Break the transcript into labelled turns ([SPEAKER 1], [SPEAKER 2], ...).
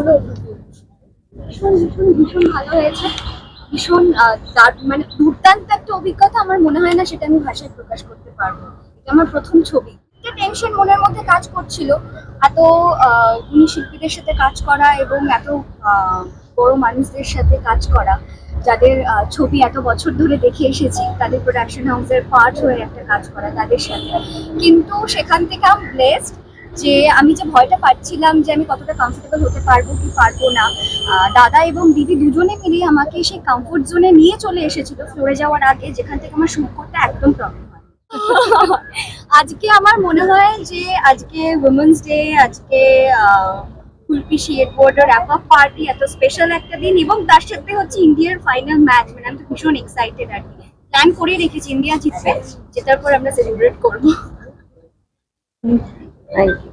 [SPEAKER 1] হলো? ভীষণ ভীষণ ভীষণ ভালো হয়েছে। ভীষণ মানে দুর্দান্ত একটা অভিজ্ঞতা। আমার মনে হয় না সেটা আমি ভাষায় প্রকাশ করতে পারবো। এটা আমার প্রথম ছবি। একটা টেনশন মনের মধ্যে কাজ করছিল। এত গুণী শিল্পীদের সাথে কাজ করা এবং এত বড় মানুষদের সাথে কাজ করা, যাদের ছবি এত বছর ধরে দেখে এসেছি, তাদের প্রোডাকশন হাউসের পার্ট হয়ে একটা কাজ করা তাদের সাথে। কিন্তু সেখান থেকে আমি ব্লেসড যে আমি যে ভয়টা পাচ্ছিলাম যে আমি কতটা কমফোর্টেবল হতে পারবো কি পারবো না, দাদা এবং দিদি দুজনে মিলে আমাকে সেই কমফোর্ট জোনে নিয়ে চলে এসেছিল ফ্লোরে যাওয়ার আগে, যেখান থেকে আমার শুট করতে একদম প্রবলেম হয়। আজকে আমার মনে হয় যে আজকে উইমেন্স ডে, আজকে ফুলপিসি এয়ারপোর্টের র্যাপ আপ পার্টি, এত স্পেশাল একটা দিন, এবং তার সাথে হচ্ছে ইন্ডিয়ার ফাইনাল ম্যাচ। মানে আমি তো ভীষণ এক্সাইটেড আর কি। প্ল্যান করে রেখেছি ইন্ডিয়া জিতবে, জেতার পর আমরা সেলিব্রেট করবো।
[SPEAKER 2] Thank you.